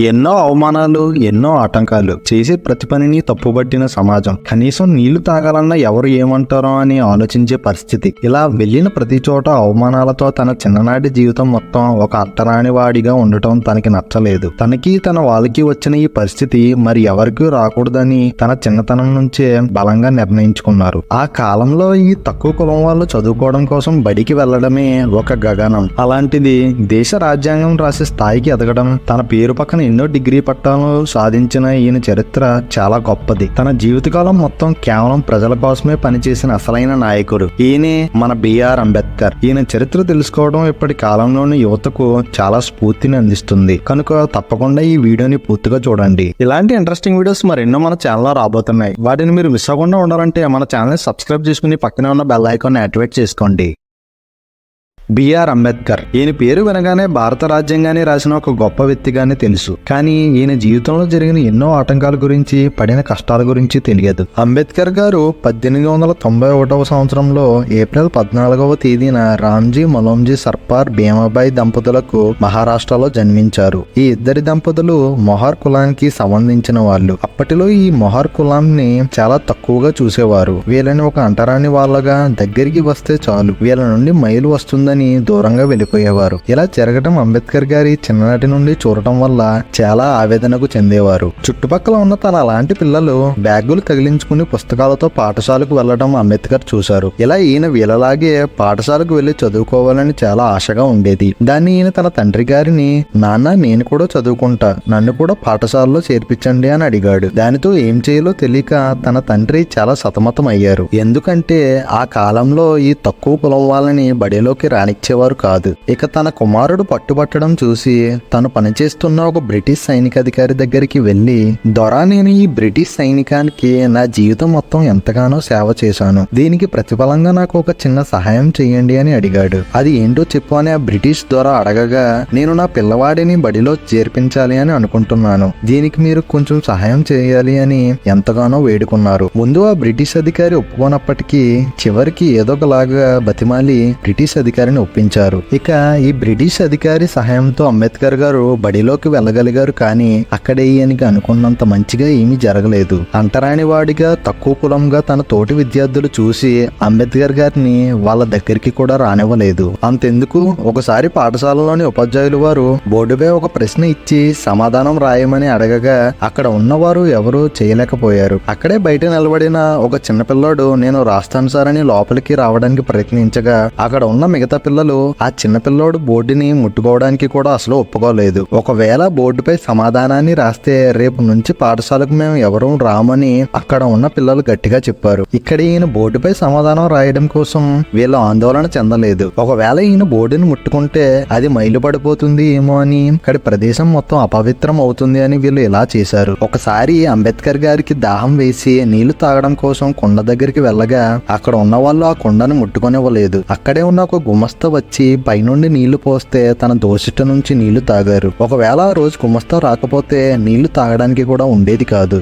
ఎన్నో అవమానాలు, ఎన్నో ఆటంకాలు, చేసే ప్రతి పనిని తప్పుబట్టిన సమాజం, కనీసం నీళ్లు తాగాలన్నా ఎవరు ఏమంటారో అని ఆలోచించే పరిస్థితి. ఇలా వెళ్ళిన ప్రతి చోట అవమానాలతో తన చిన్ననాటి జీవితం మొత్తం ఒక అంటరాని వాడిగా ఉండటం తనకి నచ్చలేదు. తనకి తన వాళ్ళకి వచ్చిన ఈ పరిస్థితి మరి ఎవరికీ రాకూడదని తన చిన్నతనం నుంచే బలంగా నిర్ణయించుకున్నారు. ఆ కాలంలో ఈ తక్కువ కులం వాళ్ళు చదువుకోవడం కోసం బడికి వెళ్లడమే ఒక గగనం. అలాంటిది దేశ రాజ్యాంగం రాసే స్థాయికి ఎదగడం, తన పేరు పక్కన ఎన్నో డిగ్రీ పట్టాలు సాధించిన ఈయన చరిత్ర చాలా గొప్పది. తన జీవితకాలం మొత్తం కేవలం ప్రజల కోసమే పనిచేసిన అసలైన నాయకుడు ఈయనే మన బిఆర్ అంబేద్కర్. ఈయన చరిత్ర తెలుసుకోవడం ఇప్పటి కాలంలోని యువతకు చాలా స్ఫూర్తిని అందిస్తుంది. కనుక తప్పకుండా ఈ వీడియోని పూర్తిగా చూడండి. ఇలాంటి ఇంట్రెస్టింగ్ వీడియోస్ మరెన్నో మన ఛానల్లో రాబోతున్నాయి. వాటిని మీరు మిస్ అవ్వకుండా ఉండాలంటే మన ఛానల్ సబ్స్క్రైబ్ చేసుకుని పక్కనే ఉన్న బెల్ ఐకాన్ యాక్టివేట్ చేసుకోండి. బిఆర్ అంబేద్కర్. ఈయన పేరు వినగానే భారత రాజ్యాంగాన్ని రాసిన ఒక గొప్ప వ్యక్తిగానే తెలుసు. కానీ ఈయన జీవితంలో జరిగిన ఎన్నో ఆటంకాల గురించి, పడిన కష్టాల గురించి తెలియదు. అంబేద్కర్ గారు 1891వ సంవత్సరంలో ఏప్రిల్ 14వ తేదీన రామ్జీ మలోంజీ సర్కార్ భీమాబాయి దంపతులకు మహారాష్ట్రలో జన్మించారు. ఈ ఇద్దరి దంపతులు మొహార్ కులానికి సంబంధించిన వాళ్ళు. అప్పటిలో ఈ మొహార్ కులాన్ని చాలా తక్కువగా చూసేవారు. వీళ్ళని ఒక అంటరాని వాళ్ళగా దగ్గరికి వస్తే చాలు వీళ్ళ నుండి మైలు వస్తుందని దూరంగా వెళ్ళిపోయేవారు. ఇలా జరగడం అంబేద్కర్ గారి చిన్ననాటి నుండి చూడటం వల్ల చాలా ఆవేదనకు చెందేవారు. చుట్టుపక్కల ఉన్న తన అలాంటి పిల్లలు బ్యాగులు తగిలించుకుని పుస్తకాలతో పాఠశాలకు వెళ్లడం అంబేద్కర్ చూశారు. ఇలా ఈయన వీళ్ళలాగే పాఠశాలకు వెళ్లి చదువుకోవాలని చాలా ఆశగా ఉండేది. దాన్ని ఈయన తన తండ్రి గారిని, నాన్న నేను కూడా చదువుకుంటా, నన్ను కూడా పాఠశాలలో చేర్పించండి అని అడిగాడు. దానితో ఏం చేయాలో తెలియక తన తండ్రి చాలా సతమతం అయ్యారు. ఎందుకంటే ఆ కాలంలో ఈ తక్కువ కులం వాళ్ళని బడిలోకి రానిచ్చేవారు కాదు. ఇక తన కుమారుడు పట్టుబట్టడం చూసి తను పనిచేస్తున్న ఒక బ్రిటిష్ సైనికాధికారి దగ్గరికి వెళ్లి, దొరా నేను ఈ బ్రిటిష్ సైనికానికి నా జీవితం మొత్తం ఎంతగానో సేవ చేశాను, దీనికి ప్రతిఫలంగా నాకు ఒక చిన్న సహాయం చేయండి అని అడిగాడు. అది ఏంటో చెప్పు అని ఆ బ్రిటిష్ దొర అడగగా, నేను నా పిల్లవాడిని బడిలో చేర్పించాలి అని అనుకుంటున్నాను, దీనికి మీరు కొంచెం సహాయం చేయాలి అని ఎంతగానో వేడుకున్నారు. ముందు ఆ బ్రిటిష్ అధికారి ఒప్పుకోనప్పటికీ చివరికి ఏదోకలాగా బతిమాలి బ్రిటిష్ అధికారిని ఒప్పించారు. ఇక ఈ బ్రిటిష్ అధికారి సహాయంతో అంబేద్కర్ గారు బడిలోకి వెళ్ళగలిగారు. కానీ అక్కడే ఈయనకి అనుకున్నంత మంచిగా ఏమీ జరగలేదు. అంటరాని వాడిగా, తక్కువ కులంగా తన తోటి విద్యార్థులు చూసి అంబేద్కర్ గారిని వాళ్ళ దగ్గరికి కూడా రానివ్వలేదు. అంతెందుకు, ఒకసారి పాఠశాలలోని ఉపాధ్యాయులు వారు బోర్డుపై ఒక ప్రశ్న ఇచ్చి సమాధానం రాయమని అడగగా అక్కడ ఉన్నవారు ఎవరూ చేయలేకపోయారు. అక్కడే బయట నిలబడిన ఒక చిన్నపిల్లాడు నేను రాస్తాను సార్ అని లోపలికి రావడానికి ప్రయత్నించగా అక్కడ ఉన్న మిగతా పిల్లలు ఆ చిన్నపిల్లోడు బోర్డుని ముట్టుకోవడానికి కూడా అసలు ఒప్పుకోలేదు. ఒకవేళ బోర్డుపై సమాధానాన్ని రాస్తే రేపు నుంచి పాఠశాలకు మేము ఎవరూ రామని అక్కడ ఉన్న పిల్లలు గట్టిగా చెప్పారు. ఇక్కడ ఈయన బోర్డుపై సమాధానం రాయడం కోసం వీళ్ళు ఆందోళన చెందలేదు. ఒకవేళ ఈయన బోర్డుని ముట్టుకుంటే అది మైలు పడిపోతుంది ఏమో అని, ఇక్కడ ప్రదేశం మొత్తం అపవిత్రం అవుతుంది అని వీళ్ళు ఇలా చేశారు. ఒకసారి అంబేద్కర్ గారికి దాహం వేసి నీళ్లు తాగడం కోసం కొండ దగ్గరికి వెళ్ళగా అక్కడ ఉన్న వాళ్ళు ఆ కొండను ముట్టుకొనివ్వలేదు. అక్కడే ఉన్న ఒక గుమస్తా వచ్చి పైనుండి నీళ్లు పోస్తే తన దోసిట నుంచి నీళ్లు తాగారు. ఒకవేళ ఆ రోజు గుమస్తా రాకపోతే నీళ్లు తాగడానికి కూడా ఉండేది కాదు.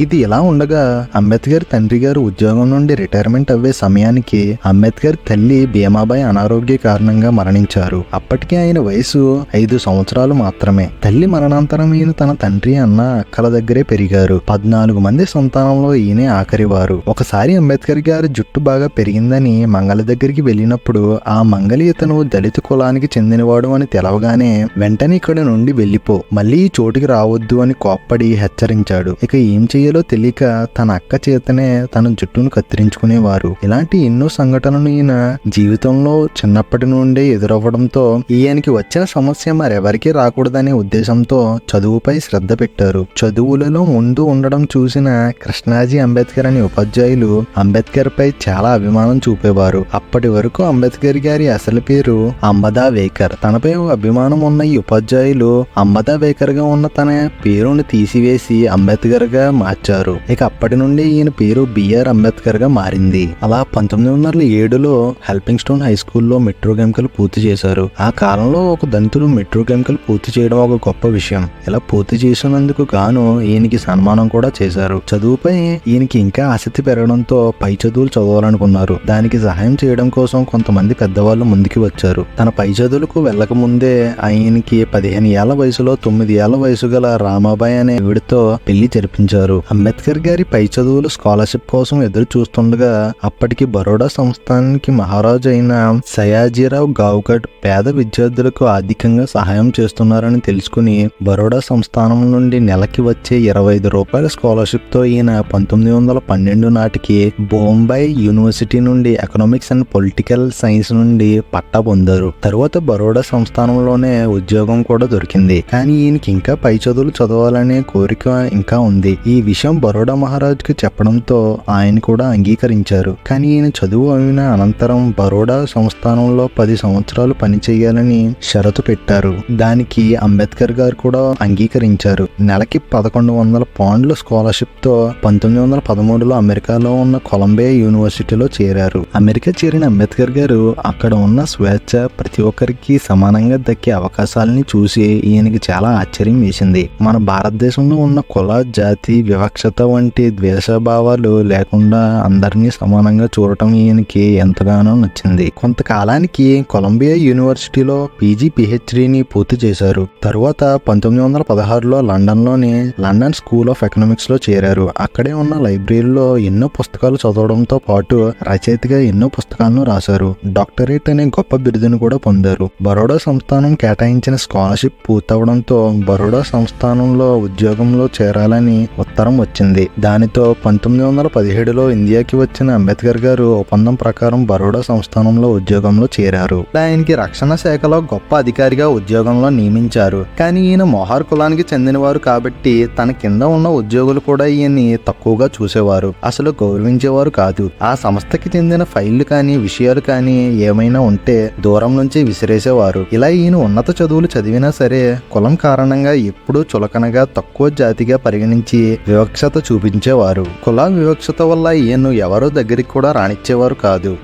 ఇది ఇలా ఉండగా అంబేద్కర్ తండ్రి గారు ఉద్యోగం నుండి రిటైర్మెంట్ అవ్వే సమయానికి అంబేద్కర్ తల్లి భీమాబాయి అనారోగ్య కారణంగా మరణించారు. అప్పటికే ఆయన వయసు 5 సంవత్సరాలు మాత్రమే. తల్లి మరణాంతరం ఈయన తన తండ్రి అన్న అక్కల దగ్గరే పెరిగారు. 14 మంది సంతానంలో ఈయనే ఆఖరివారు. ఒకసారి అంబేద్కర్ గారి జుట్టు బాగా పెరిగిందని మంగళ దగ్గరికి వెళ్ళినప్పుడు ఆ మంగళి ఇతను దళిత కులానికి చెందినవాడు అని తెలవగానే వెంటనే ఇక్కడి నుండి వెళ్ళిపో, మళ్ళీ ఈ చోటుకి రావద్దు అని కోప్పడి హెచ్చరించాడు. ఇక ఏం చేయాలో తెలియక తన అక్క చేతనే తన జుట్టును కత్తిరించుకునేవారు. ఇలాంటి ఎన్నో సంఘటనలు ఈయన జీవితంలో చిన్నప్పటి నుండే ఎదురవ్వడంతో ఈయనకి వచ్చిన సమస్య మరెవరికి రాకూడదనే ఉద్దేశంతో చదువుపై శ్రద్ధ పెట్టారు. చదువులలో ముందు ఉండడం చూసిన కృష్ణాజీ అంబేద్కర్ అనే ఉపాధ్యాయులు అంబేద్కర్ పై చాలా అభిమానం చూపేవారు. అప్పటి వరకు అంబేద్కర్ గారి అసలు పేరు అంబదా వేకర్. తనపై అభిమానం ఉన్న ఈ ఉపాధ్యాయులు అంబదా వేకర్ గా ఉన్న తన పేరును తీసివేసి అంబేద్కర్ గా మార్చారు. ఇక అప్పటి నుండి ఈయన పేరు బిఆర్ అంబేద్కర్ గా మారింది. అలా 1907లో హెల్పింగ్ స్టోన్ హై స్కూల్లో మెట్రోకెమికల్ పూర్తి చేశారు. ఆ కాలంలో ఒక దళితుడు మెట్రోకెమికల్ పూర్తి చేయడం ఒక గొప్ప విషయం. ఇలా పూర్తి చేసినందుకు గాను ఈయనకి సన్మానం కూడా చేశారు. చదువుపై ఈయనకి ఇంకా ఆసక్తి పెరగడంతో పై చదువులు చదవాలనుకున్నారు. దానికి సహాయం చేయడం కోసం కొంతమంది పెద్దవాళ్ళు ముందుకు వచ్చారు. తన పై చదువులకు వెళ్లక ముందే ఆయనకి 15 ఏళ్ల వయసులో 9 ఏళ్ల వయసు గల రామాబాయి అనే వీడితో పెళ్లి జరిపించారు. అంబేద్కర్ గారి పై చదువులు స్కాలర్షిప్ కోసం ఎదురు చూస్తుండగా అప్పటికి బరోడా సంస్థానానికి మహారాజు అయిన సయాజీరావు గావ్కడ్ పేద విద్యార్థులకు ఆర్థికంగా సహాయం చేస్తున్నారని తెలుసుకుని బరోడా సంస్థానం నుండి నెలకి వచ్చే 25 రూపాయల స్కాలర్షిప్ తో ఈయన 1912 నాటికి బొంబాయి యూనివర్సిటీ నుండి ఎకనామిక్స్ అండ్ పొలిటికల్ సైన్స్ నుండి పట్టా పొందారు. తరువాత బరోడా సంస్థానంలోనే ఉద్యోగం కూడా దొరికింది. కానీ ఈయనకి ఇంకా పై చదువులు చదవాలనే కోరిక ఇంకా ఉంది. ఈ విషయం బరోడా మహారాజుకి చెప్పడంతో ఆయన కూడా అంగీకరించారు. కానీ ఈయన చదువు అయిన అనంతరం బరోడా సంస్థానంలో 10 సంవత్సరాలు పనిచేయాలని షరతు పెట్టారు. దానికి అంబేద్కర్ గారు కూడా అంగీకరించారు. నెలకి 1100 పౌండ్ల స్కాలర్షిప్ తో 1913లో అమెరికాలో ఉన్న కొలంబియా యూనివర్సిటీలో చేరారు. అమెరికా చేరిన అంబేద్కర్ గారు అక్కడ ఉన్న స్వేచ్ఛ, ప్రతి ఒక్కరికి సమానంగా దక్కే అవకాశాలని చూసి ఈయనకి చాలా ఆశ్చర్యం వేసింది. మన భారతదేశంలో ఉన్న కుల, జాతి, వివక్షత వంటి ద్వేషభావాలు లేకుండా అందరినీ సమానంగా చూడటం ఈయనకి ఎంతగానో నచ్చింది. కొంతకాలానికి కొలంబియా యూనివర్సిటీలో పీజీ పిహెచ్డీని పూర్తి చేశారు. తరువాత 1916లో లండన్లోని లండన్ స్కూల్ ఆఫ్ ఎకనామిక్స్ లో చేరారు. అక్కడే ఉన్న లైబ్రరీలో ఎన్నో పుస్తకాలు చదవడంతో పాటు రచయితగా ఎన్నో పుస్తకాలను రాశారు. డాక్టరేట్ అనే గొప్ప బిరుదును కూడా పొందారు. బరోడా సంస్థానం కేటాయించిన స్కాలర్షిప్ పూర్తవడంతో బరోడా సంస్థానంలో ఉద్యోగంలో చేరాలని ఉత్తరం వచ్చింది. దానితో 1917లో ఇండియాకి వచ్చిన అంబేద్కర్ గారు ఒప్పందం ప్రకారం బరోడా సంస్థానంలో ఉద్యోగంలో చేరారు. ఆయనకి రక్షణ శాఖలో గొప్ప అధికారిగా ఉద్యోగంలో నియమించారు. కానీ ఈయన మొహార్ కులానికి చెందినవారు కాబట్టి తన కింద ఉన్న ఉద్యోగులు కూడా ఈయన్ని తక్కువగా చూసేవారు, అసలు గౌరవించేవారు కాదు. ఆ సంస్థకి చెందిన ఫైళ్లు కానీ విషయాలు కానీ ఏమైనా ఉంటే దూరం నుంచి విసిరేసేవారు. ఇలా ఈయన ఉన్నత చదువులు చదివినా సరే కులం కారణంగా ఎప్పుడూ చులకనగా, తక్కువ జాతిగా పరిగణించి వివక్షత చూపించేవారు. కుల వివక్షత వల్ల ఈయన్ను ఎవరో దగ్గరికి కూడా రానిచ్చేవారు కాదు.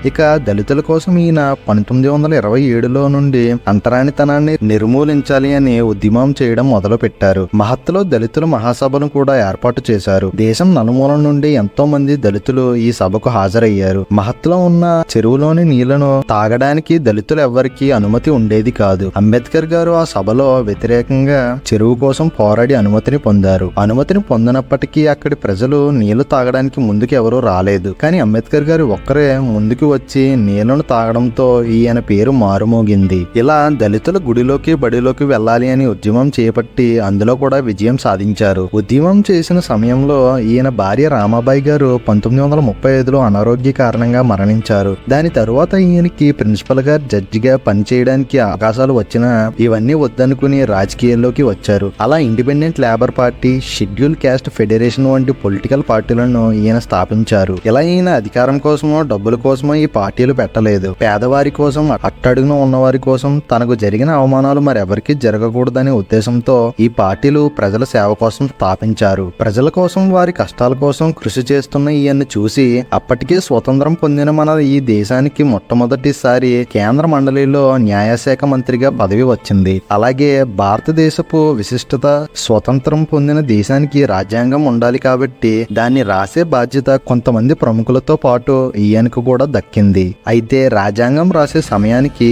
ఇక దళితుల కోసం ఈయన 1927లో నుండి అంటరానితనాన్ని నిర్మూలించాలి అని ఉద్యమం చేయడం మొదలు పెట్టారు. మహత్తులో దళితుల మహాసభను కూడా ఏర్పాటు చేశారు. దేశం నలుమూల నుండి ఎంతో మంది దళితులు ఈ సభకు హాజరయ్యారు. మహత్తులో ఉన్న చెరువులోని నీళ్లను తాగడానికి దళితులు ఎవ్వరికీ అనుమతి ఉండేది కాదు. అంబేద్కర్ గారు ఆ సభలో వ్యతిరేకంగా చెరువు కోసం పోరాడి అనుమతిని పొందారు. అనుమతిని పొందినప్పటికీ అక్కడి ప్రజలు నీళ్లు తాగడానికి ముందుకు ఎవరూ రాలేదు. కానీ అంబేద్కర్ గారు ఒక్కరే ముందుకు వచ్చి నీళ్లను తాగడంతో ఈయన పేరు మారుమోగింది. ఇలా దళితుల గుడిలోకి బడిలోకి వెళ్ళాలి అని ఉద్యమం చేపట్టి అందులో కూడా విజయం సాధించారు. ఉద్యమం చేసిన సమయంలో ఈయన భార్య రామాబాయి గారు 1935లో అనారోగ్య కారణంగా మరణించారు. దాని తరువాత ఈయనకి ప్రిన్సిపల్ గా, జడ్జిగా పనిచేయడానికి అవకాశాలు వచ్చినా ఇవన్నీ వద్దనుకుని రాజకీయాల్లోకి వచ్చారు. అలా independent labour party, schedule caste federation వంటి పొలిటికల్ పార్టీలను ఈయన స్థాపించారు. ఇలా ఈయన అధికారం కోసమో డబ్బుల కోసమో ఈ పార్టీలు పెట్టలేదు. పేదవారి కోసం, అట్టడుగున ఉన్నవారి కోసం, తనకు జరిగిన అవమానాలు మరెవరికి జరగకూడదనే ఉద్దేశంతో ఈ పార్టీలు ప్రజల సేవ కోసం స్థాపించారు. ప్రజల కోసం, వారి కష్టాల కోసం కృషి చేస్తున్న ఈయన్ని చూసి అప్పటికే స్వతంత్రం పొందిన మన ఈ దేశానికి మొట్టమొదటిసారి కేంద్ర మండలిలో న్యాయశాఖ మంత్రిగా పదవి వచ్చింది. అలాగే భారతదేశపు విశిష్టత, స్వతంత్రం పొందిన దేశానికి రాజ్యాంగం ఉండాలి కాబట్టి దాన్ని రాసే బాధ్యత కొంతమంది ప్రముఖులతో పాటు ఈయనకు కూడా దక్కింది. అయితే రాజ్యాంగం రాసే సమయానికి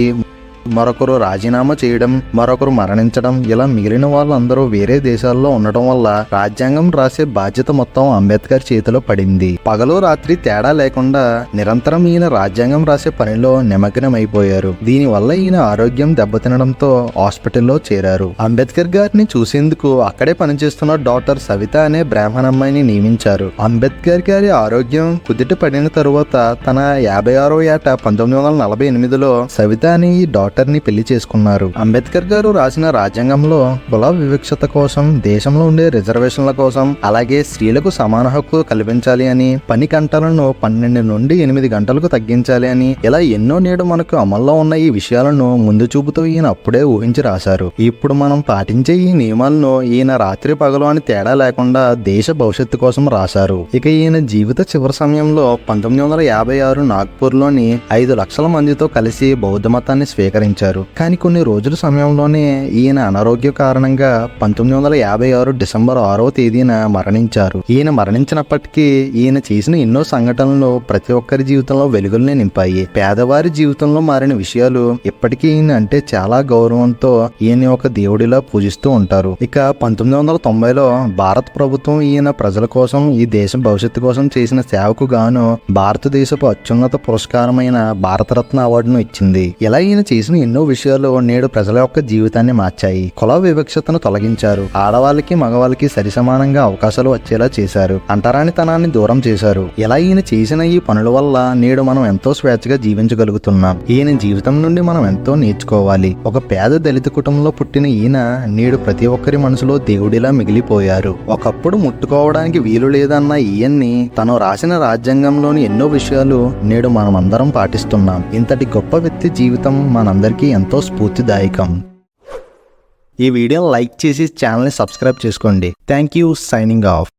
మరొకరు రాజీనామా చేయడం, మరొకరు మరణించడం, ఇలా మిగిలిన వాళ్ళందరూ వేరే దేశాల్లో ఉండటం వల్ల రాజ్యాంగం రాసే బాధ్యత మొత్తం అంబేద్కర్ చేతిలో పడింది. పగలు రాత్రి తేడా లేకుండా నిరంతరం ఈయన రాజ్యాంగం రాసే పనిలో నిమగ్నమైపోయారు. దీనివల్ల ఈయన ఆరోగ్యం దెబ్బతినడంతో హాస్పిటల్లో చేరారు. అంబేద్కర్ గారిని చూసేందుకు అక్కడే పనిచేస్తున్న డాక్టర్ సవిత అనే బ్రాహ్మణ అమ్మాయిని నియమించారు. అంబేద్కర్ గారి ఆరోగ్యం కుదిట పడిన తరువాత తన 56వ ఏట 1948లో సవిత అని ఈ డాక్టర్ డాక్టర్ని పెళ్లి చేసుకున్నారు. అంబేద్కర్ గారు రాసిన రాజ్యాంగంలో కుల వివక్షత కోసం, దేశంలో ఉండే రిజర్వేషన్ల కోసం, అలాగే స్త్రీలకు సమాన హక్కు కల్పించాలి అని, పని గంటలను 12 నుండి 8 గంటలకు తగ్గించాలి అని, ఇలా ఎన్నో నేడు మనకు అమల్లో ఉన్న ఈ విషయాలను ముందు చూపుతూ ఈయన అప్పుడే ఊహించి రాశారు. ఇప్పుడు మనం పాటించే ఈ నియమాలను ఈయన రాత్రి పగలు అని తేడా లేకుండా దేశ భవిష్యత్తు కోసం రాశారు. ఇక ఈయన జీవిత చివరి సమయంలో 1956 నాగ్పూర్లోని 5 లక్షల మందితో కలిసి బౌద్ధ మతాన్ని స్వీకరించారు. కానీ కొన్ని రోజుల సమయంలోనే ఈయన అనారోగ్య కారణంగా 1956 డిసెంబర్ 6వ తేదీన మరణించారు. ఈయన మరణించినప్పటికీ ఈయన చేసిన ఎన్నో సంఘటనలు ప్రతి ఒక్కరి జీవితంలో వెలుగుల్ని నింపాయి. పేదవారి జీవితంలో మారిన విషయాలు ఇప్పటికీ ఈయన అంటే చాలా గౌరవంతో ఈయన ఒక దేవుడిలా పూజిస్తూ ఉంటారు. ఇక 1990లో భారత ప్రభుత్వం ఈయన ప్రజల కోసం, ఈ దేశం భవిష్యత్తు కోసం చేసిన సేవకు గాను భారతదేశపు అత్యున్నత పురస్కారమైన భారతరత్న అవార్డును ఇచ్చింది. ఇలా ఈయన చేసిన ఎన్నో విషయాలు నేడు ప్రజల యొక్క జీవితాన్ని మార్చాయి. కుల వివక్షతను తొలగించారు. ఆడవాళ్ళకి మగవాళ్ళకి సరిసమానంగా అవకాశాలు వచ్చేలా చేశారు. అంటరానితనాన్ని దూరం చేశారు. ఇలా ఈయన చేసిన ఈ పనుల వల్ల నేడు మనం ఎంతో స్వేచ్ఛగా జీవించగలుగుతున్నాం. ఈయన జీవితం నుండి మనం ఎంతో నేర్చుకోవాలి. ఒక పేద దళిత కుటుంబంలో పుట్టిన ఈయన నేడు ప్రతి ఒక్కరి మనసులో దేవుడిలా మిగిలిపోయారు. ఒకప్పుడు ముట్టుకోవడానికి వీలు లేదన్న ఈయన్ని తను రాసిన రాజ్యాంగంలోని ఎన్నో విషయాలు నేడు మనమందరం పాటిస్తున్నాం. ఇంతటి గొప్ప వ్యక్తి జీవితం మనందరికీ ఎంతో స్ఫూర్తిదాయకం. ఈ వీడియోని లైక్ చేసి ఛానల్ని సబ్స్క్రైబ్ చేసుకోండి. Thank you. Signing off.